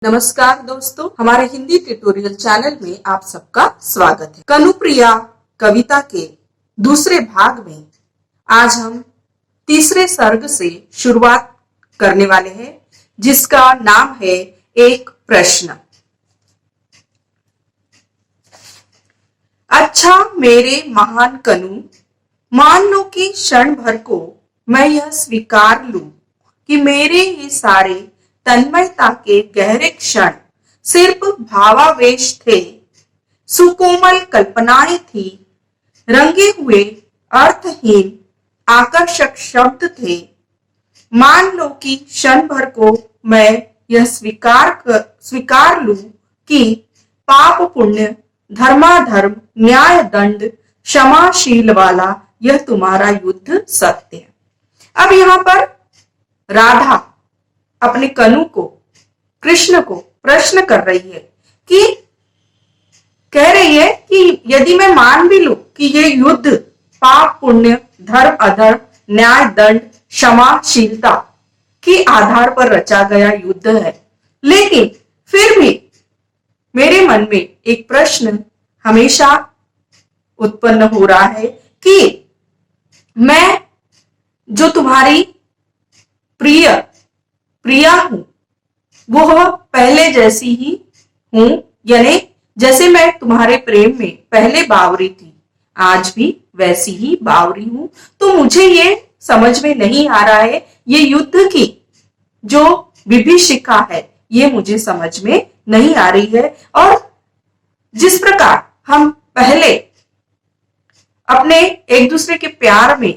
नमस्कार दोस्तों, हमारे हिंदी ट्यूटोरियल चैनल में आप सबका स्वागत है। कनुप्रिया कविता के दूसरे भाग में आज हम तीसरे सर्ग से शुरुआत करने वाले हैं, जिसका नाम है एक प्रश्न। अच्छा मेरे महान कनु, मान लो कि क्षण भर को मैं यह स्वीकार लूं कि मेरे ये सारे तन्मयता के गहरे क्षण सिर्फ भावावेश थे, सुकोमल कल्पनाएं थी, रंगे हुए अर्थहीन आकर्षक शब्द थे। मान लो कि क्षण भर को मैं यह स्वीकार लूं कि पाप पुण्य धर्माधर्म न्याय दंड क्षमाशील वाला यह तुम्हारा युद्ध सत्य है। अब यहाँ पर राधा अपने कनु को, कृष्ण को प्रश्न कर रही है कि कह रही है कि यदि मैं मान भी लूं कि ये युद्ध पाप पुण्य धर्म अधर्म न्याय दंड क्षमाशीलता के आधार पर रचा गया युद्ध है, लेकिन फिर भी मेरे मन में एक प्रश्न हमेशा उत्पन्न हो रहा है कि मैं जो तुम्हारी प्रिया हूं वो पहले जैसी ही हूं, यानी जैसे मैं तुम्हारे प्रेम में पहले बावरी थी आज भी वैसी ही बावरी हूं। तो मुझे ये समझ में नहीं आ रहा है, ये युद्ध की जो विभीषिका है ये मुझे समझ में नहीं आ रही है। और जिस प्रकार हम पहले अपने एक दूसरे के प्यार में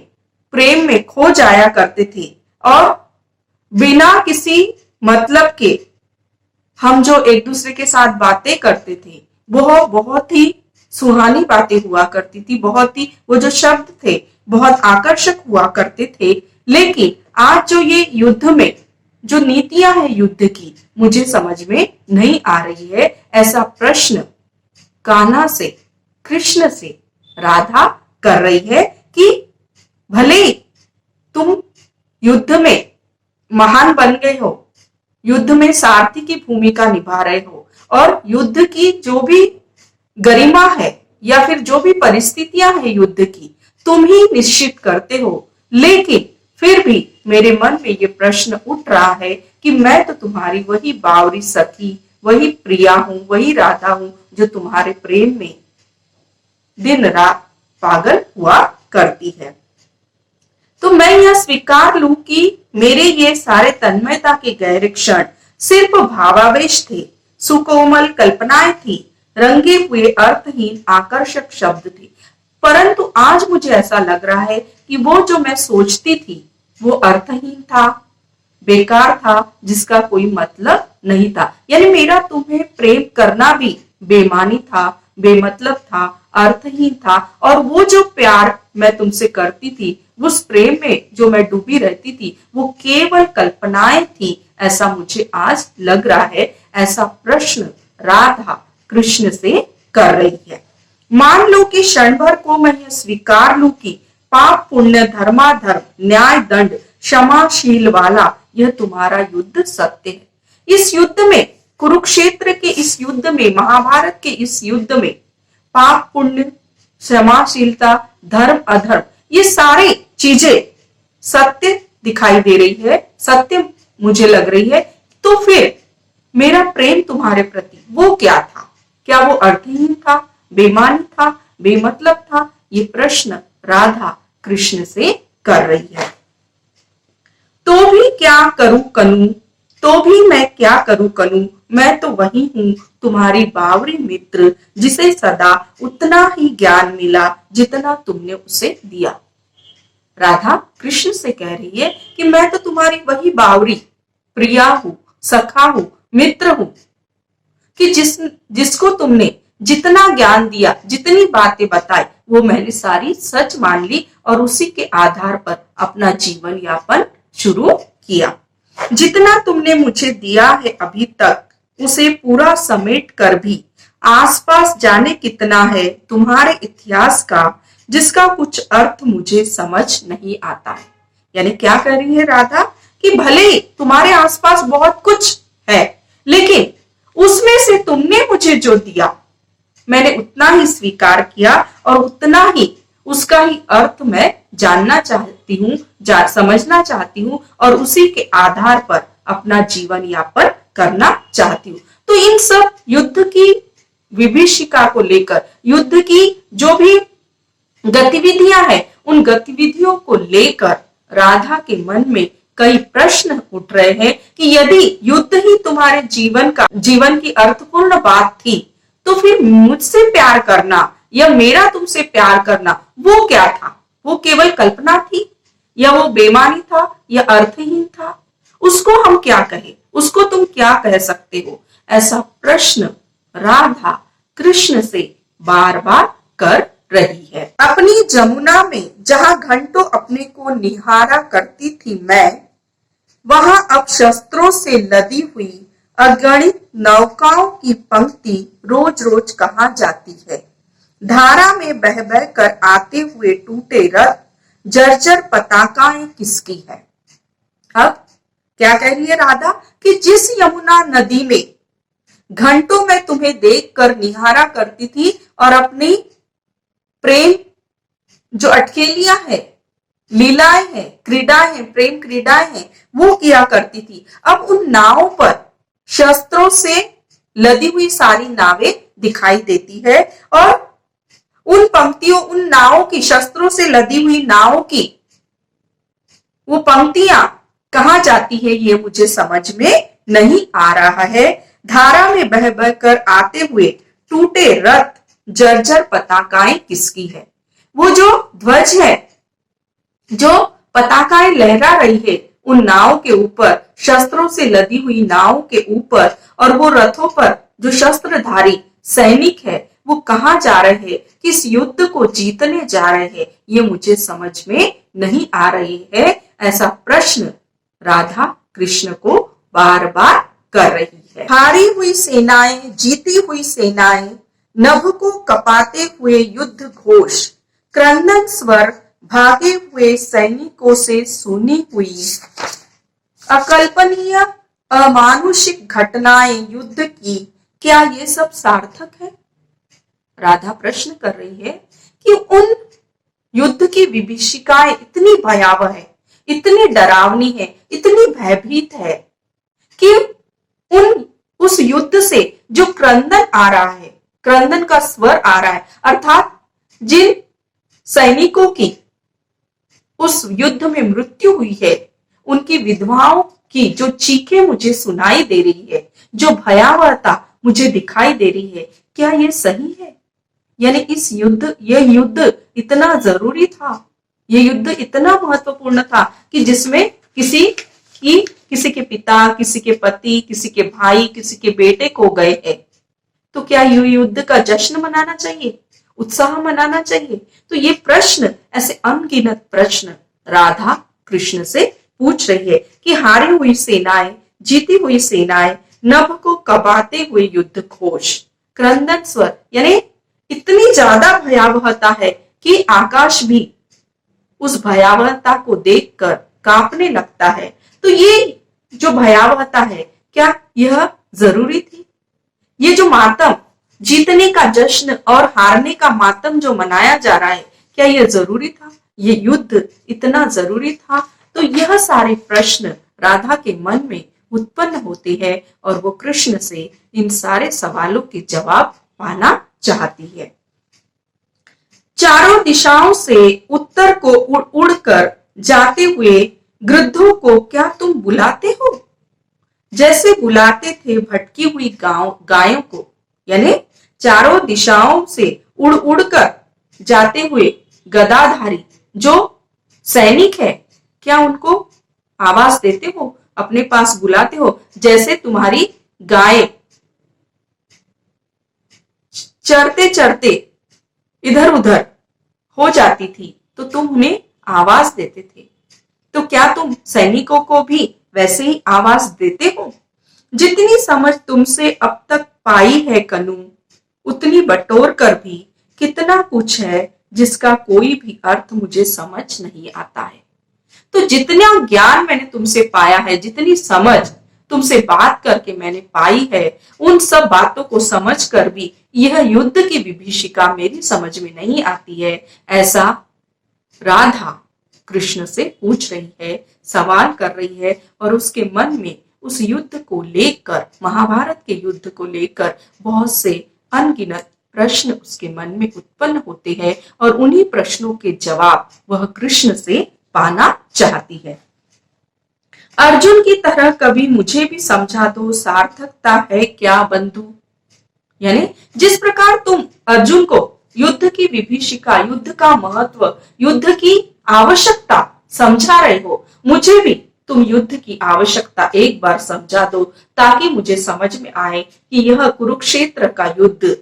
प्रेम में खो जाया करते थे और बिना किसी मतलब के हम जो एक दूसरे के साथ बातें करते थे वो बहुत ही सुहानी बातें हुआ करती थी, बहुत ही वो जो शब्द थे बहुत आकर्षक हुआ करते थे। लेकिन आज जो ये युद्ध में जो नीतियां हैं युद्ध की मुझे समझ में नहीं आ रही है। ऐसा प्रश्न कान्हा से, कृष्ण से राधा कर रही है कि भले तुम युद्ध में महान बन गए हो, युद्ध में सारथी की भूमिका निभा रहे हो और युद्ध की जो भी गरिमा है या फिर जो भी परिस्थितियां हैं युद्ध की तुम ही निश्चित करते हो, लेकिन फिर भी मेरे मन में ये प्रश्न उठ रहा है कि मैं तो तुम्हारी वही बावरी सखी, वही प्रिया हूं, वही राधा हूं जो तुम्हारे प्रेम में दिन रात पागल हुआ करती है। तो मैं यह स्वीकार लूं कि मेरे ये सारे तन्मयता के गहरे क्षण सिर्फ भावावेश थे, सुकोमल कल्पनाएं थी, रंगे हुए अर्थहीन आकर्षक शब्द थे। परंतु आज मुझे ऐसा लग रहा है कि वो जो मैं सोचती थी वो अर्थहीन था, बेकार था, जिसका कोई मतलब नहीं था। यानी मेरा तुम्हें प्रेम करना भी बेमानी था, बेमतलब था, अर्थहीन था। और वो जो प्यार मैं तुमसे करती थी, उस प्रेम में जो मैं डूबी रहती थी वो केवल कल्पनाएं थी, ऐसा मुझे आज लग रहा है। ऐसा प्रश्न राधा कृष्ण से कर रही है। मान लो कि क्षण भर को मैं यह स्वीकार लूं कि पाप पुण्य धर्माधर्म न्याय दंड क्षमाशील वाला यह तुम्हारा युद्ध सत्य है। इस युद्ध में, कुरुक्षेत्र के इस युद्ध में, महाभारत के इस युद्ध में पाप पुण्य क्षमाशीलता धर्म अधर्म ये सारी चीजें सत्य दिखाई दे रही है, सत्य मुझे लग रही है। तो फिर मेरा प्रेम तुम्हारे प्रति वो क्या था? क्या वो अर्थहीन था, बेमानी था, बेमतलब था? ये प्रश्न राधा कृष्ण से कर रही है। तो भी क्या करूं कनु, तो भी मैं क्या करूं कनु, मैं तो वही हूं तुम्हारी बावरी मित्र जिसे सदा उतना ही ज्ञान मिला जितना तुमने उसे दिया। राधा कृष्ण से कह रही है कि मैं तो तुम्हारी वही बावरी प्रिया हूं, सखा हूं, मित्र हूं कि जिसको तुमने जितना ज्ञान दिया, जितनी बातें बताई वो मैंने सारी सच मान ली और उसी के आधार पर अपना जीवन यापन शुरू किया। जितना तुमने मुझे दिया है अभी तक उसे पूरा समेट कर भी आसपास जाने कितना है तुम्हारे इतिहास का, जिसका कुछ अर्थ मुझे समझ नहीं आता है। यानी क्या कह रही है राधा कि भले तुम्हारे आसपास बहुत कुछ है, लेकिन उसमें से तुमने मुझे जो दिया मैंने उतना ही स्वीकार किया और उतना ही उसका ही अर्थ मैं जानना चाहती हूँ, समझना चाहती हूँ और उसी के आधार पर अपना जीवन यापन करना चाहती हूँ। तो इन सब युद्ध की विभीषिका को लेकर, युद्ध की जो भी गतिविधियां हैं, उन गतिविधियों को लेकर राधा के मन में कई प्रश्न उठ रहे हैं कि यदि युद्ध ही तुम्हारे जीवन की अर्थपूर्ण बात थी, तो फिर मुझसे प्यार करना या मेरा तुमसे प्यार करना वो क्या था? वो केवल कल्पना थी या वो बेमानी था या अर्थहीन था? उसको हम क्या कहें? उसको तुम क्या कह सकते हो? ऐसा प्रश्न राधा कृष्ण से बार बार कर रही है। अपनी जमुना में जहां घंटों अपने को निहारा करती थी मैं, वहां अब शस्त्रों से लदी हुई अगणित नौकाओं की पंक्ति रोज रोज कहां जाती है। धारा में बह बह कर आते हुए टूटे रथ, जर्जर पताकाएं किसकी है। अब क्या कह रही है राधा कि जिस यमुना नदी में घंटों में तुम्हें देखकर निहारा करती थी और अपनी प्रेम जो अटकेलियां है, लीलाएं हैं, क्रीडाएं हैं, प्रेम क्रीडाएं हैं, वो किया करती थी, अब उन नावों पर शस्त्रों से लदी हुई सारी नावें दिखाई देती है और उन पंक्तियों, उन नावों की, शस्त्रों से लदी हुई नावों की वो पंक्तियां कहां जाती है ये मुझे समझ में नहीं आ रहा है। धारा में बह बह कर आते हुए टूटे रथ, जर्जर पताकाएं किसकी है। वो जो ध्वज है, जो पताकाएं लहरा रही है उन नाव के ऊपर, शस्त्रों से लदी हुई नाव के ऊपर, और वो रथों पर जो शस्त्रधारी सैनिक है वो कहां जा रहे हैं, किस युद्ध को जीतने जा रहे हैं, ये मुझे समझ में नहीं आ रही है। ऐसा प्रश्न राधा कृष्ण को बार बार कर रही है। हारी हुई सेनाएं, जीती हुई सेनाएं, नभ को कपाते हुए युद्ध घोष, क्रंदन स्वर भागे हुए सैनिकों से सुनी हुई अकल्पनीय अमानुषिक घटनाएं युद्ध की, क्या ये सब सार्थक है? राधा प्रश्न कर रही है कि उन युद्ध की विभीषिकाएं इतनी भयावह है, इतनी डरावनी है, इतनी भयभीत है कि उस युद्ध से जो क्रंदन आ रहा है, क्रंदन का स्वर आ रहा है, अर्थात जिन सैनिकों की उस युद्ध में मृत्यु हुई है, उनकी विधवाओं की जो चीखें मुझे सुनाई दे रही है, जो भयावहता मुझे दिखाई दे रही है, क्या ये सही है? यानी यह युद्ध इतना जरूरी था, ये युद्ध इतना महत्वपूर्ण था कि जिसमें किसी के पिता, किसी के पति, किसी के भाई, किसी के बेटे खो गए हैं, तो क्या युद्ध का जश्न मनाना चाहिए, उत्साह मनाना चाहिए? तो ये प्रश्न, ऐसे अनगिनत प्रश्न राधा कृष्ण से पूछ रही है कि हारी हुई सेनाएं, जीती हुई सेनाएं, नभ को कबाते हुए युद्ध घोष, क्रंदन स्वर, यानी इतनी ज्यादा भयावहता है कि आकाश भी उस भयावहता को देखकर कांपने लगता है। तो ये जो भयावहता है, क्या यह जरूरी थी? ये जो मातम, जीतने का जश्न और हारने का मातम जो मनाया जा रहा है, क्या यह जरूरी था? ये युद्ध इतना जरूरी था? तो यह सारे प्रश्न राधा के मन में उत्पन्न होते हैं और वो कृष्ण से इन सारे सवालों के जवाब पाना चाहती है। चारों दिशाओं से उत्तर को उड़कर जाते हुए गृद्धों को क्या तुम बुलाते हो, जैसे बुलाते थे भटकी हुई गायों को। यानी चारों दिशाओं से उड़ उड़कर जाते हुए गदाधारी जो सैनिक है, क्या उनको आवाज देते हो, अपने पास बुलाते हो, जैसे तुम्हारी गाय चरते चरते इधर उधर हो जाती थी तो तुम उन्हें आवाज देते थे। तो क्या तुम सैनिकों को भी वैसे ही आवाज देते हो? जितनी समझ तुमसे अब तक पाई है कनू, उतनी बटोर कर भी कितना कुछ है जिसका कोई भी अर्थ मुझे समझ नहीं आता है। तो जितना ज्ञान मैंने तुमसे पाया है, जितनी समझ तुमसे बात करके मैंने पाई है, उन सब बातों को समझ कर भी यह युद्ध की विभीषिका मेरी समझ में नहीं आती है। ऐसा राधा कृष्ण से पूछ रही है, सवाल कर रही है, और उसके मन में उस युद्ध को लेकर, महाभारत के युद्ध को लेकर बहुत से अनगिनत प्रश्न उसके मन में उत्पन्न होते हैं, और उन्हीं प्रश्नों के जवाब वह कृष्ण से पाना चाहती है। अर्जुन की तरह कभी मुझे भी समझा दो, सार्थकता है क्या बंधु। यानी जिस प्रकार तुम अर्जुन को युद्ध की विभीषिका, युद्ध का महत्व, युद्ध की आवश्यकता समझा रहे हो, मुझे भी तुम युद्ध की आवश्यकता एक बार समझा दो, ताकि मुझे समझ में आए कि यह कुरुक्षेत्र का युद्ध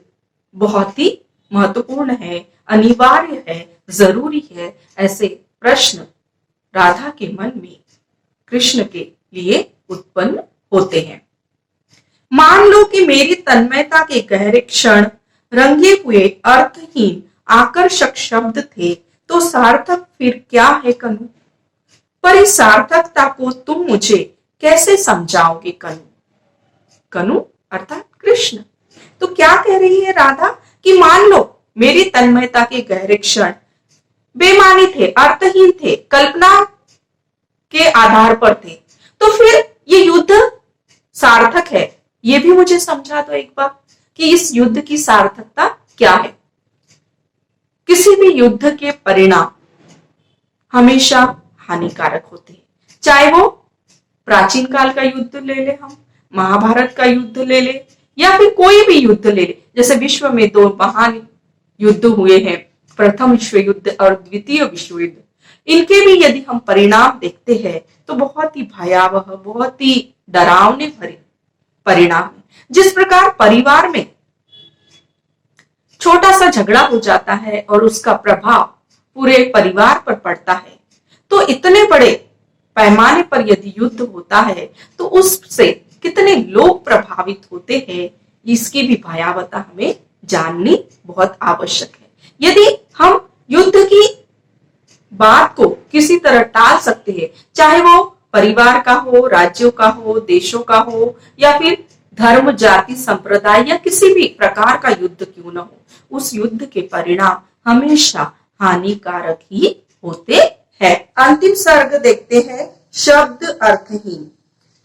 बहुत ही महत्वपूर्ण है, अनिवार्य है, जरूरी है। ऐसे प्रश्न राधा के मन में कृष्ण के लिए उत्पन्न होते हैं। मान लो कि मेरी तन्मयता के गहरे क्षण रंगे हुए अर्थहीन आकर्षक शब्द थे, तो सार्थक फिर क्या है कनु। पर इस सार्थकता को तुम मुझे कैसे समझाओगे कनु। कनु अर्थात कृष्ण। तो क्या कह रही है राधा कि मान लो मेरी तन्मयता के गहरे क्षण बेमानी थे, अर्थहीन थे, कल्पना के आधार पर थे, तो फिर ये युद्ध सार्थक है, ये भी मुझे समझा दो एक बार कि इस युद्ध की सार्थकता क्या है। किसी भी युद्ध के परिणाम हमेशा हानिकारक होते हैं, चाहे वो प्राचीन काल का युद्ध ले ले, हम महाभारत का युद्ध ले ले, या फिर कोई भी युद्ध ले ले। जैसे विश्व में दो महान युद्ध हुए हैं, प्रथम विश्व युद्ध और द्वितीय विश्व युद्ध, इनके भी यदि हम परिणाम देखते हैं तो बहुत ही भयावह, बहुत ही डरावने भरे परिणाम है। जिस प्रकार परिवार में छोटा सा झगड़ा हो जाता है और उसका प्रभाव पूरे परिवार पर पड़ता है, तो इतने बड़े पैमाने पर यदि युद्ध होता है तो उससे कितने लोग प्रभावित होते हैं, इसकी भी भयावहता हमें जाननी बहुत आवश्यक है। यदि हम युद्ध की बात को किसी तरह टाल सकते हैं, चाहे वो परिवार का हो, राज्यों का हो, देशों का हो, या फिर धर्म, जाति, संप्रदाय या किसी भी प्रकार का युद्ध क्यों न हो, उस युद्ध के परिणाम हमेशा हानिकारक ही होते हैं। अंतिम सर्ग देखते हैं, शब्द अर्थहीन।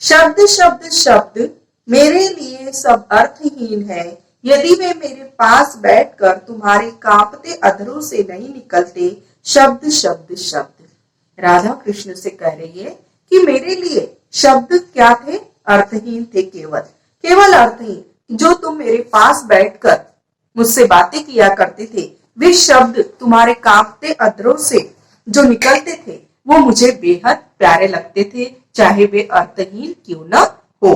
शब्द शब्द शब्द मेरे लिए सब अर्थहीन है, यदि वे मेरे पास बैठकर तुम्हारे कांपते अधरों से नहीं निकलते। शब्द शब्द शब्द। राधा कृष्ण से कह रही है कि मेरे लिए शब्द क्या थे, अर्थहीन थे, केवल केवल अर्थहीन। जो तुम मेरे पास बैठकर मुझसे बातें किया करते थे, वे शब्द तुम्हारे कांपते अधरों से जो निकलते थे वो मुझे बेहद प्यारे लगते थे, चाहे वे अर्थहीन क्यों न हो।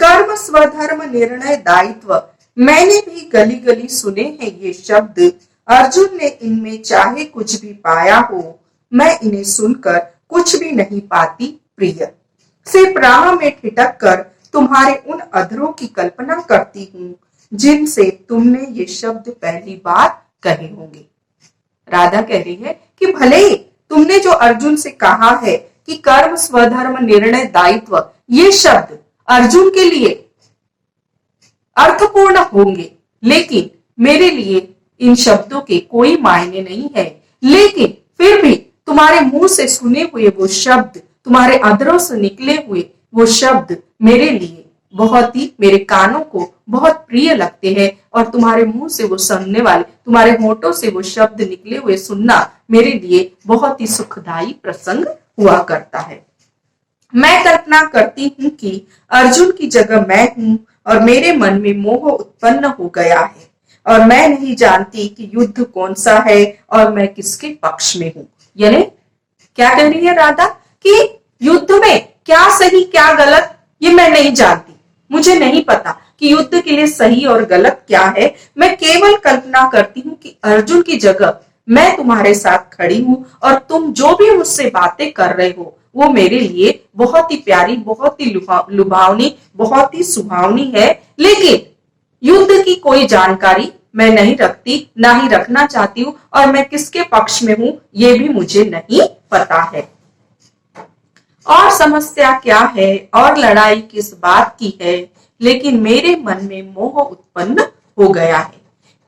कर्म, स्वधर्म, निर्णय, दायित्व, मैंने भी गली गली सुने हैं ये शब्द। अर्जुन ने इनमें चाहे कुछ भी पाया हो, मैं इन्हें सुनकर कुछ भी नहीं पाती प्रिय। सिर्फ राह में ठिठक कर तुम्हारे उन अधरों की कल्पना करती हूँ जिनसे तुमने ये शब्द पहली बार कहे होंगे। राधा कह रही है कि भले ही तुमने जो अर्जुन से कहा है कि कर्म, स्वधर्म, निर्णय, दायित्व, ये शब्द अर्जुन के लिए अर्थपूर्ण होंगे, लेकिन मेरे लिए इन शब्दों के कोई मायने नहीं है। लेकिन फिर भी तुम्हारे मुंह से सुने हुए वो शब्द, तुम्हारे अधरों से निकले हुए वो शब्द मेरे लिए बहुत ही, मेरे कानों को बहुत प्रिय लगते हैं, और तुम्हारे मुंह से वो सुनने वाले, तुम्हारे होठों से वो शब्द निकले हुए सुनना मेरे लिए बहुत ही सुखदायी प्रसंग हुआ करता है। मैं कल्पना करती हूँ कि अर्जुन की जगह मैं हूँ और मेरे मन में मोह उत्पन्न हो गया है, और मैं नहीं जानती कि युद्ध कौन सा है और मैं किसके पक्ष में हूँ। यानी क्या कह रही है राधा कि युद्ध में क्या सही क्या गलत ये मैं नहीं जानती, मुझे नहीं पता कि युद्ध के लिए सही और गलत क्या है। मैं केवल कल्पना करती हूँ कि अर्जुन की जगह मैं तुम्हारे साथ खड़ी हूँ, और तुम जो भी मुझसे बातें कर रहे हो वो मेरे लिए बहुत ही प्यारी, बहुत ही लुभावनी, बहुत ही सुहावनी है। लेकिन युद्ध की कोई जानकारी मैं नहीं रखती, ना ही रखना चाहती हूँ, और मैं किसके पक्ष में हूँ ये भी मुझे नहीं पता है। और समस्या क्या है और लड़ाई किस बात की है, लेकिन मेरे मन में मोह उत्पन्न हो गया है,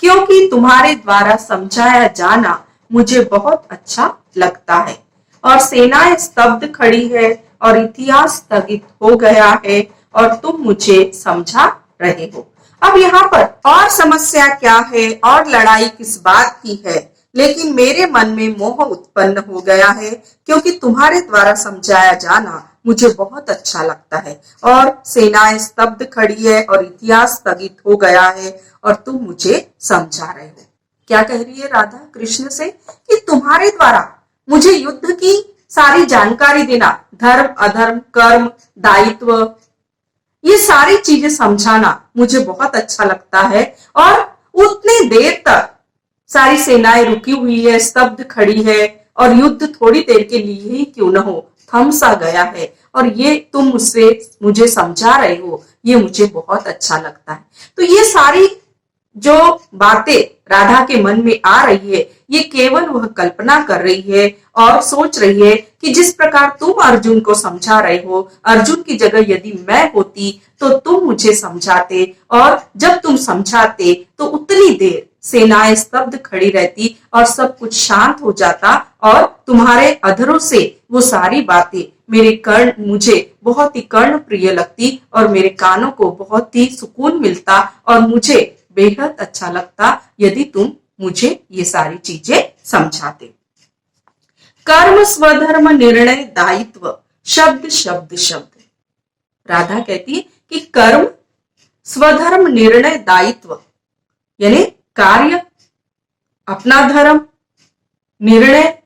क्योंकि तुम्हारे द्वारा समझाया जाना मुझे बहुत अच्छा लगता है। और सेनाएं स्तब्ध खड़ी है और इतिहास स्थगित हो गया है और तुम मुझे समझा रहे हो। अब यहाँ पर और समस्या क्या है और लड़ाई किस बात की है, लेकिन मेरे मन में मोह उत्पन्न हो गया है, क्योंकि तुम्हारे द्वारा समझाया जाना मुझे बहुत अच्छा लगता है। और सेनाएं स्तब्ध खड़ी है और इतिहास स्थगित हो गया है और तुम मुझे समझा रहे हो। क्या कह रही है राधा कृष्ण से कि तुम्हारे द्वारा मुझे युद्ध की सारी जानकारी देना, धर्म अधर्म कर्म दायित्व, ये सारी चीजें समझाना मुझे बहुत अच्छा लगता है। और उतनी देर तक सारी सेनाएं रुकी हुई है, स्तब्ध खड़ी है और युद्ध थोड़ी देर के लिए ही क्यों न हो थम सा गया है, और ये तुम मुझसे मुझे समझा रहे हो, ये मुझे बहुत अच्छा लगता है। तो ये सारी जो बातें राधा के मन में आ रही है, ये केवल वह कल्पना कर रही है और सोच रही है कि जिस प्रकार तुम अर्जुन को समझा रहे हो, अर्जुन की जगह यदि मैं होती तो तुम मुझे समझाते, और जब तुम समझाते तो उतनी देर सेनाएं स्तब्ध खड़ी रहती और सब कुछ शांत हो जाता, और तुम्हारे अधरों से वो सारी बातें मेरे कर्ण मुझे बहुत ही कर्ण प्रिय लगती और मेरे कानों को बहुत ही सुकून मिलता और मुझे बेहद अच्छा लगता यदि तुम मुझे ये सारी चीजें समझाते। कर्म स्वधर्म निर्णय दायित्व शब्द शब्द शब्द। राधा कहती है कि कर्म स्वधर्म निर्णय दायित्व यानी कार्य, अपना धर्म, निर्णय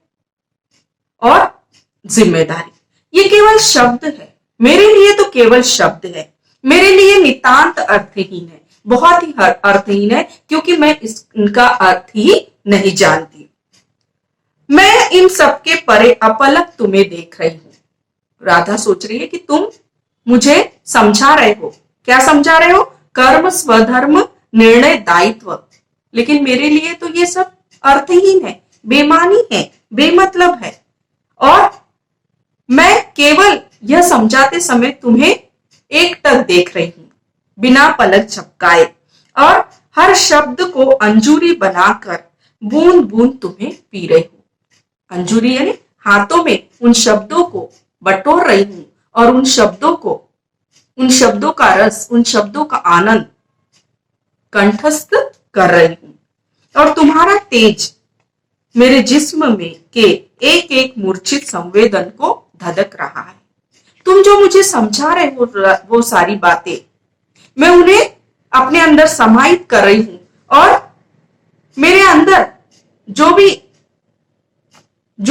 और जिम्मेदारी, ये केवल शब्द है। मेरे लिए तो केवल शब्द है, मेरे लिए नितांत अर्थहीन है, बहुत ही अर्थहीन है, क्योंकि मैं इनका अर्थ ही नहीं जानती। मैं इन सबके परे अपलक तुम्हें देख रही हूं। राधा सोच रही है कि तुम मुझे समझा रहे हो। क्या समझा रहे हो? कर्म स्वधर्म निर्णय दायित्व। लेकिन मेरे लिए तो ये सब अर्थहीन है, बेमानी है, बेमतलब है, और मैं केवल यह समझाते समय तुम्हें एकटक देख रही हूं, बिना पलक झपकाए, और हर शब्द को अंजूरी बनाकर बूंद बूंद तुम्हें पी रही हूं। अंजूरी यानी हाथों में उन शब्दों को बटोर रही हूं और उन शब्दों का रस, उन शब्दों का आनंद कंठस्थ कर रही हूं। और तुम्हारा तेज मेरे जिस्म में के एक एक मूर्छित संवेदन को धधक रहा है। तुम जो मुझे समझा रहे हो वो सारी बातें, मैं उन्हें अपने अंदर समाहित कर रही हूं, और मेरे अंदर जो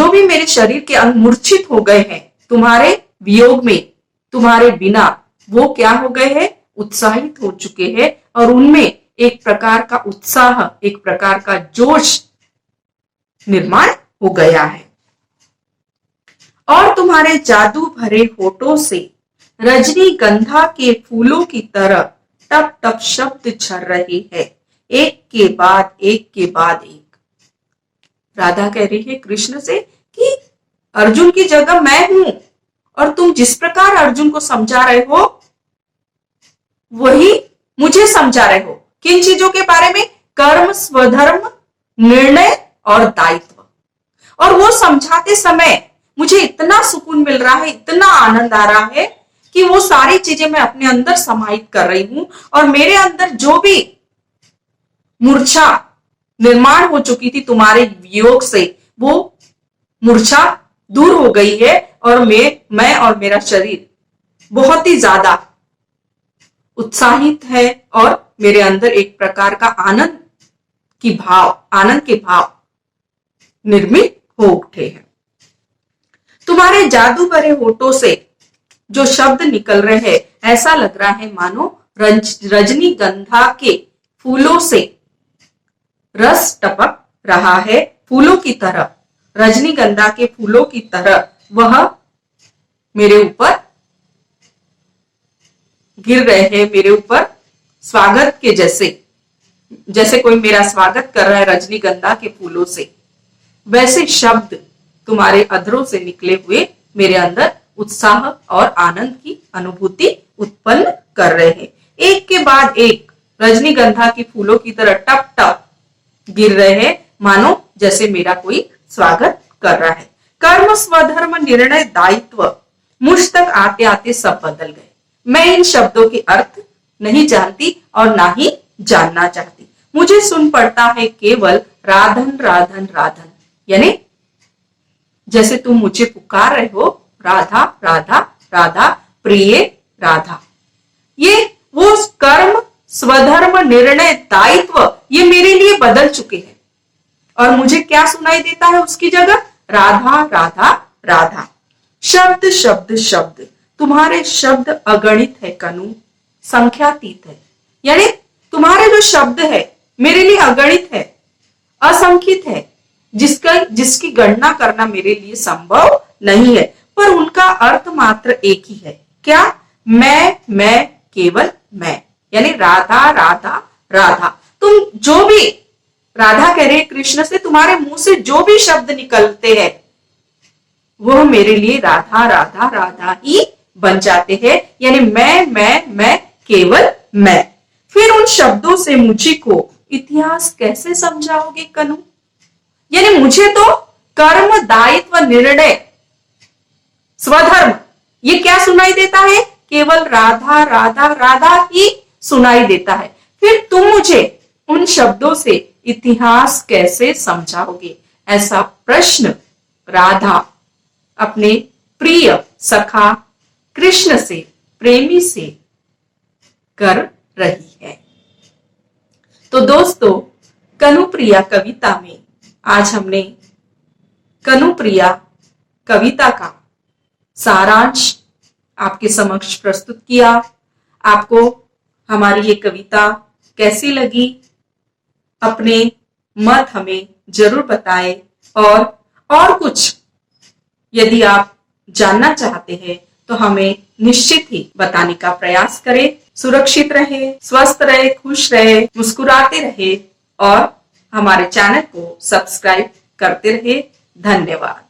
भी मेरे शरीर के अंग मूर्छित हो गए हैं तुम्हारे वियोग में, तुम्हारे बिना, वो क्या हो गए हैं? उत्साहित हो चुके हैं, और उनमें एक प्रकार का उत्साह, एक प्रकार का जोश निर्माण हो गया है। और तुम्हारे जादू भरे होठों से रजनीगंधा के फूलों की तरह टप टप शब्द झर रहे हैं, एक के बाद एक के बाद एक। राधा कह रही है कृष्ण से कि अर्जुन की जगह मैं हूं, और तुम जिस प्रकार अर्जुन को समझा रहे हो वही मुझे समझा रहे हो। किन चीजों के बारे में? कर्म, स्वधर्म, निर्णय और दायित्व। और वो समझाते समय मुझे इतना सुकून मिल रहा है, इतना आनंद आ रहा है कि वो सारी चीजें मैं अपने अंदर समाहित कर रही हूं, और मेरे अंदर जो भी मूर्छा निर्माण हो चुकी थी तुम्हारे वियोग से, वो मूर्छा दूर हो गई है, और मैं और मेरा शरीर बहुत ही ज्यादा उत्साहित है, और मेरे अंदर एक प्रकार का आनंद के भाव निर्मित हो उठे हैं। तुम्हारे जादू भरे होठों से जो शब्द निकल रहे हैं, ऐसा लग रहा है मानो रजनीगंधा के फूलों से रस टपक रहा है, फूलों की तरह, रजनीगंधा के फूलों की तरह वह मेरे ऊपर गिर रहे हैं, मेरे ऊपर स्वागत के जैसे कोई मेरा स्वागत कर रहा है रजनीगंधा के फूलों से, वैसे शब्द तुम्हारे अधरों से निकले हुए मेरे अंदर उत्साह और आनंद की अनुभूति उत्पन्न कर रहे हैं। एक के बाद एक रजनीगंधा की फूलों की तरह टप टप गिर रहे हैं, मानो जैसे मेरा कोई स्वागत कर रहा है। कर्म, स्वधर्म, निर्णय, दायित्व, मुझ तक आते आते सब बदल गए। मैं इन शब्दों के अर्थ नहीं जानती और ना ही जानना चाहती। मुझे सुन पड़ता है केवल राधन राधन राधन, यानी जैसे तुम मुझे पुकार रहे हो, राधा राधा राधा प्रिय राधा। ये वो कर्म, स्वधर्म, निर्णय, दायित्व ये मेरे लिए बदल चुके हैं और मुझे क्या सुनाई देता है उसकी जगह? राधा राधा राधा। शब्द शब्द शब्द, तुम्हारे शब्द अगणित है कनु, संख्यातीत है। यानी तुम्हारे जो शब्द है मेरे लिए अगणित है, असंख्यित है, जिसकी गणना करना मेरे लिए संभव नहीं है, पर उनका अर्थ मात्र एक ही है। क्या? मैं, केवल मैं, यानी राधा राधा राधा। तुम जो भी राधा कह रहे कृष्ण से, तुम्हारे मुंह से जो भी शब्द निकलते हैं वह मेरे लिए राधा राधा राधा ही बन जाते हैं, यानी मैं, केवल मैं। फिर उन शब्दों से मुझे को इतिहास कैसे समझाओगे कनु? यानी मुझे तो कर्म, दायित्व, निर्णय, स्वधर्म ये क्या सुनाई देता है? केवल राधा राधा राधा ही सुनाई देता है। फिर तुम मुझे उन शब्दों से इतिहास कैसे समझाओगे? ऐसा प्रश्न राधा अपने प्रिय सखा कृष्ण से, प्रेमी से कर रही है। तो दोस्तों, कनुप्रिया कविता में आज हमने कनुप्रिया कविता का सारांश आपके समक्ष प्रस्तुत किया। आपको हमारी ये कविता कैसी लगी? अपने मत हमें जरूर बताएं और कुछ यदि आप जानना चाहते हैं तो हमें निश्चित ही बताने का प्रयास करें। सुरक्षित रहे, स्वस्थ रहे, खुश रहे, मुस्कुराते रहे और हमारे चैनल को सब्सक्राइब करते रहे। धन्यवाद।